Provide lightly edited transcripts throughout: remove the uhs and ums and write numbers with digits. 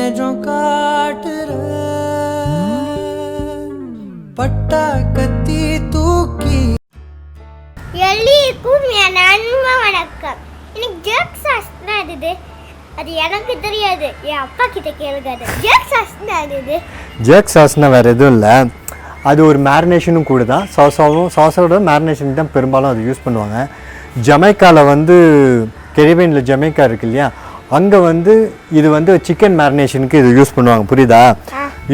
கொஞ்சம் காட்டுற பட்டா கத்தி தூக்கி. எல்லோருக்கும் என் அன்பு வணக்கம். எனக்கு ஜெர்க் சாஸ்னா அது அது எனக்கு தெரியாது, என் அப்பா கிட்ட கேளுங்க. அது ஜெர்க் சாஸ்னா அது ஜெர்க் சாஸ்னா வேறு எதுவும் இல்லை, அது ஒரு மேரினேஷனும் கூட தான். சாஸோட மேரினேஷனுக்கு தான் பெரும்பாலும் அது யூஸ் பண்ணுவாங்க. ஜமைக்காவில் வந்து கெரிபியனில் ஜமைக்கா இருக்கு இல்லையா, அங்கே வந்து இது வந்து சிக்கன் மேரினேஷனுக்கு இது யூஸ் பண்ணுவாங்க, புரியுதா?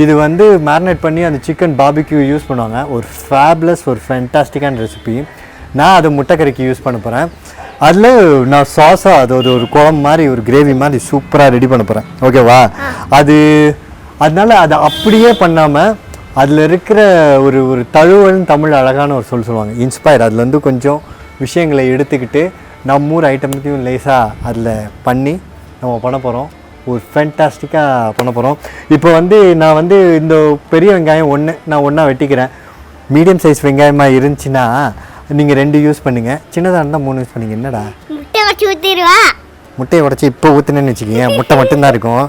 இது வந்து மேரினேட் பண்ணி அந்த சிக்கன் பாபிக்யூ யூஸ் பண்ணுவாங்க. ஒரு ஃபேப்லஸ் ஒரு ஃபேண்டாஸ்டிக்கான ரெசிபி. நான் அதை முட்டைக்கறிக்கு யூஸ் பண்ண போகிறேன். அதில் நான் சாஸாக அது ஒரு குழம்பு மாதிரி ஒரு கிரேவி மாதிரி சூப்பராக ரெடி பண்ண போகிறேன், ஓகேவா? அதனால அதை அப்படியே பண்ணாமல் அதில் இருக்கிற ஒரு தழுவல்னு தமிழ் அழகான ஒரு சொல்லுவாங்க, இன்ஸ்பயர். அதில் வந்து கொஞ்சம் விஷயங்களை எடுத்துக்கிட்டு நம்ம ஊர் ஐட்டத்தையும் லேசாக அதில் பண்ணி நம்ம பண்ண போகிறோம். ஒரு ஃபேண்டாஸ்டிக்காக பண்ண போகிறோம். இப்போ வந்து நான் வந்து இந்த பெரிய வெங்காயம் நான் ஒன்றா வெட்டிக்கிறேன். மீடியம் சைஸ் வெங்காயமாக இருந்துச்சுன்னா நீங்கள் 2 யூஸ் பண்ணுங்கள், சின்னதாக இருந்தால் 3 யூஸ் பண்ணுங்கள். என்னடா முட்டையை உடச்சி இப்போ ஊற்றுனேன்னு வச்சுக்கிங்க, முட்டை மட்டும்தான் இருக்கும்,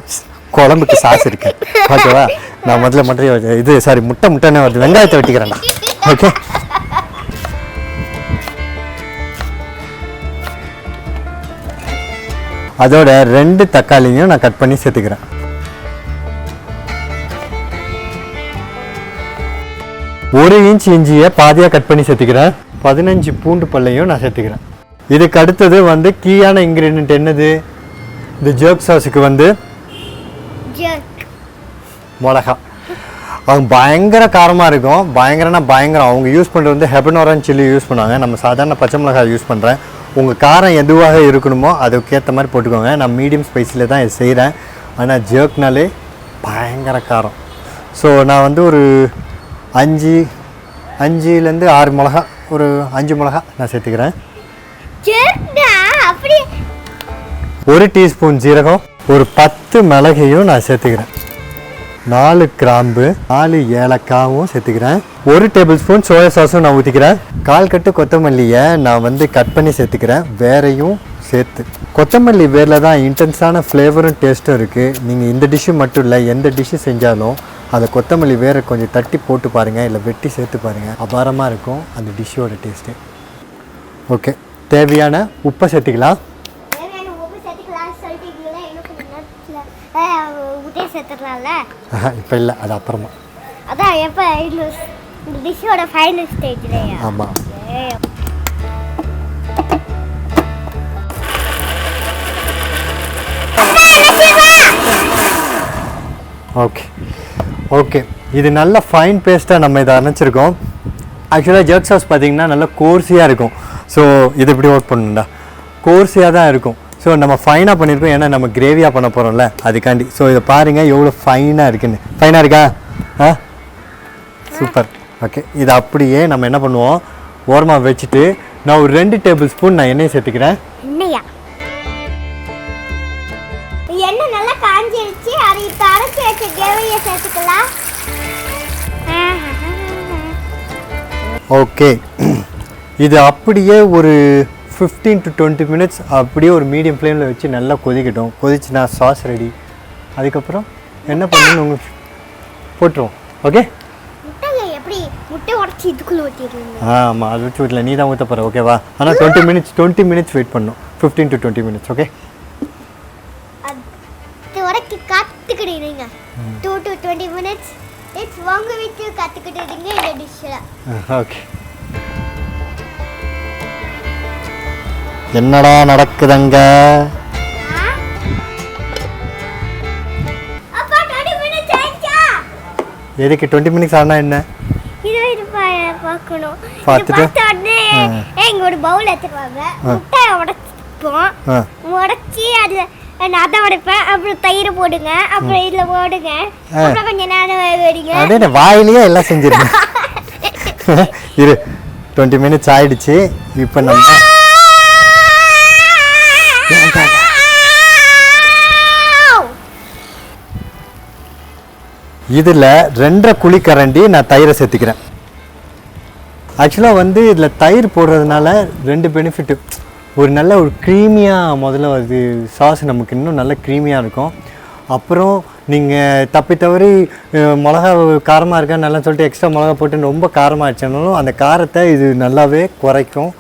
குழம்புக்கு சாஸ் இருக்கு, ஓகேவா? நான் முதல்ல முட்டைன்னு வருது, வெங்காயத்தை வெட்டிக்கிறேன்டா, ஓகே? அதோட 2 தக்காளியும் நான் கட் பண்ணி சேர்த்துக்கிறேன். ஒரு இன்ச் இஞ்சியை பாதியாக கட் பண்ணி சேர்த்துக்கிறேன். 15 பூண்டு பல்லையும் நான் சேர்த்துக்கிறேன். இதுக்கு அடுத்தது வந்து கீயான இன்க்ரீடியன்ட் என்னது? இந்த ஜெர்க் சாஸுக்கு வந்து மிளகா. அவங்க பயங்கர காரமாக இருக்கும், பயங்கரம். அவங்க யூஸ் பண்ணுறது வந்து ஹெபனோரான் சில்லி யூஸ் பண்ணுவாங்க. நம்ம சாதாரண பச்சை மிளகாய் யூஸ் பண்ணுறேன். உங்கள் காரம் எதுவாக இருக்கணுமோ அதுக்கேற்ற மாதிரி போட்டுக்கோங்க. நான் மீடியம் ஸ்பைஸில் தான் இது செய்கிறேன். ஆனால் ஜெர்க்னாலே பயங்கர காரம். ஸோ நான் வந்து ஒரு 5லேருந்து 6 மிளகா, ஒரு 5 மிளகா நான் சேர்த்துக்கிறேன். 1 டீஸ்பூன் ஜீரகம், ஒரு 10 மிளகையும் நான் சேர்த்துக்கிறேன். 4 கிராம்பு, 4 ஏலக்காவும் சேர்த்துக்கிறேன். 1 டேபிள் ஸ்பூன் சோயா சாஸும் நான் ஊற்றிக்கிறேன். 1/4 கட்டு கொத்தமல்லியை நான் வந்து கட் பண்ணி சேர்த்துக்கிறேன், வேறையும் சேர்த்து. கொத்தமல்லி வேரில் தான் இன்டென்ஸான ஃப்ளேவரும் டேஸ்ட்டும் இருக்குது. நீங்கள் இந்த டிஷ்ஷு மட்டும் இல்லை, எந்த டிஷ்ஷு செஞ்சாலும் அதை கொத்தமல்லி வேரை கொஞ்சம் தட்டி போட்டு பாருங்கள், இல்லை வெட்டி சேர்த்து பாருங்கள், அபாரமாக இருக்கும் அந்த டிஷ்ஷோட டேஸ்ட்டு. ஓகே, தேவையான உப்பை சேர்த்துக்கலாம். இப்போ இல்லை, அது அப்புறமா. அதான் எப்போ இந்த டிஷ்ஷோட ஃபைனல் ஸ்டேஜ்லையா? ஆமாம். ஓகே இது நல்ல ஃபைன் பேஸ்ட்டாக நம்ம இதை அரைச்சிருக்கோம். ஆக்சுவலாக ஜெர்க் சாஸ் பார்த்திங்கன்னா நல்லா கோர்ஸியாக இருக்கும். ஸோ இது இப்படி ஒர்க் பண்ணணும்டா, கோர்ஸியாக தான் இருக்கும். ஸோ நம்ம ஃபைனாக பண்ணியிருக்கோம், ஏன்னா நம்ம கிரேவியாக பண்ண போகிறோம்ல அதுக்காண்டி. ஸோ இதை பாருங்கள் எவ்வளோ ஃபைனாக இருக்குன்னு. ஃபைனாக இருக்கா? சூப்பர். ஓகே, இதை அப்படியே நம்ம என்ன பண்ணுவோம், ஓரமாக வச்சுட்டு நான் ஒரு 2 டேபிள் ஸ்பூன் நான் எண்ணெயை சேர்த்துக்கிறேன். எண்ணெய் நல்லா காஞ்சிருச்சு, அதை இப்போ அரைச்சி வச்ச கிரேவியை சேர்த்துக்கலாம். ஓகே, இது அப்படியே ஒரு 15 to 20 மினிட்ஸ் அப்படியே ஒரு மீடியம் ஃப்ளேமில் வச்சு நல்லா கொதிக்கட்டும். கொதிச்சுனா சாஸ் ரெடி. அதுக்கப்புறம் என்ன பண்ணணும்னு உங்களுக்கு போட்டுருவோம். ஓகே, முட்டை உடச்சி இதுக்குள்ளே ஊற்றிடுங்க. ஆமாம், அது வச்சு வீட்டில் நீ தான் ஊற்ற போகிற, ஓகேவா? ஆனால் 20 மினிட்ஸ் வெயிட் பண்ணணும், 15 to 20 மினிட்ஸ். ஓகே, அது வரைக்கும் காத்துக்கிடுங்க. 2 to 20 மினிட்ஸ் இட்ஸ் உங்கள் வீட்டு காத்துக்கிட்டுங்க இந்த டிஷ்ஷில். ஓகே, என்னடா நடக்குதுங்க? எதுக்கு 20 மினிட்ஸ் ஆனால் என்ன? பார்க்கணும். பார்த்துட்டு இங்கே ஒரு பவுல் எடுத்துருவாங்க, முட்டையை உடைச்சிப்போம், உடச்சி அதில் அதை உடைப்பேன், அப்புறம் தயிர் போடுங்க, அப்புறம் இதில் போடுங்க, அப்புறம் கொஞ்சம் நேரம் வேடிங்க. அதே வாயிலேயே எல்லாம் செஞ்சிருக்கேன். இரு, 20 மினிட்ஸ் ஆயிடுச்சு. இப்போ நம்ம இதில் 2.5 குழிக்கரண்டி நான் தயிரை சேர்த்துக்கிறேன். ஆக்சுவலாக வந்து இதில் தயிர் போடுறதுனால 2 பெனிஃபிட்டு. ஒரு நல்ல ஒரு க்ரீமியாக முதல்ல அது சாஸ் நமக்கு இன்னும் நல்ல க்ரீமியாக இருக்கும். அப்புறம் நீங்கள் தப்பி தவறி மிளகா காரமாக இருக்கா நல்லா சொல்லிட்டு எக்ஸ்ட்ரா மிளகா போட்டு ரொம்ப காரமாக ஆயிடுச்சுனாலும் அந்த காரத்தை இது நல்லாவே குறைக்கும்.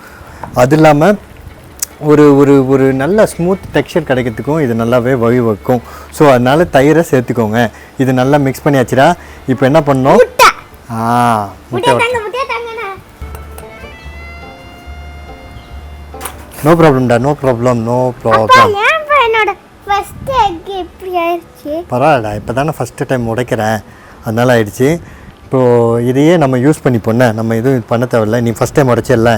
அது இல்லாமல் ஒரு ஒரு ஒரு நல்ல ஸ்மூத் டெக்ஸ்சர் கிடைக்கிறதுக்கும் இது நல்லாவே வழிவகுக்கும். ஸோ அதனால தயிரை சேர்த்துக்கோங்க. இது நல்லா மிக்ஸ் பண்ணியாச்சுடா. இப்போ என்ன பண்ணணும்? முட்டை நோ ப்ராப்ளம்டா, நோ ப்ராப்ளம், நோ ப்ராப்ளம். பரவாயில்லடா, இப்போ தானே ஃபஸ்ட்டு டைம் உடைக்கிறேன், அதனால ஆயிடுச்சு. இப்போது இதையே நம்ம யூஸ் பண்ணி போனேன், நம்ம எதுவும் பண்ண தேவையில்லை. நீ ஃபஸ்ட் டைம் உடைச்சிடல,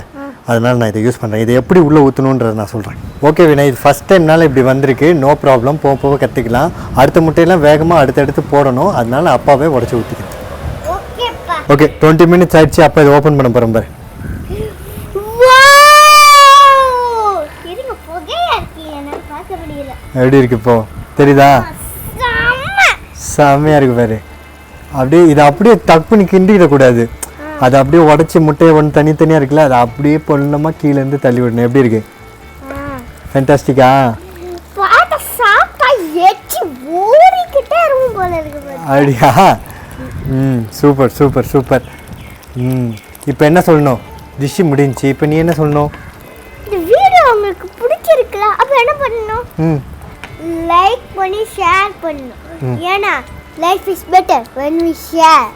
அதனால் நான் இதை யூஸ் பண்ணுறேன். இதை எப்படி உள்ளே ஊற்றணுன்றதை நான் சொல்கிறேன். ஓகே வினய், இது ஃபஸ்ட் டைம்னால இப்படி வந்திருக்கு, நோ ப்ராப்ளம். போக போக கற்றுக்கலாம். அடுத்த முட்டையெல்லாம் வேகமாக அடுத்தடுத்து போடணும், அதனால அப்பாவே உடச்சி ஊற்றிக்கிறேன். ஓகே 20 மினிட்ஸ் ஆயிடுச்சு. அப்போ இதை ஓப்பன் பண்ண போகிறேன் பாரு. எப்படி இருக்கு இப்போ தெரியுதா? செம்மையாக இருக்கு பாரு. அப்படியே இதை அப்படியே டக் பண்ணி கிண்டிடக்கூடாது, அதை அப்படியே உடச்சி முட்டையை ஒன்று தனித்தனியாக இருக்குல்ல, அதை அப்படியே பொண்ணமாக கீழேருந்து தள்ளி விடணும். எப்படி இருக்கு? ஃபேண்டாஸ்டிக்கா? அப்படியா? Super super super. இப்போ என்ன சொல்லணும்? டிஷ்ஷு முடிஞ்சிச்சு. இப்போ நீ என்ன சொல்லணும்? இந்த வீடியோ உங்களுக்கு பிடிச்சிருக்குல, அப்போ என்ன பண்ணணும்? லைக் பண்ணி ஷேர் பண்ணணும். ஏன்னா life is better when we share.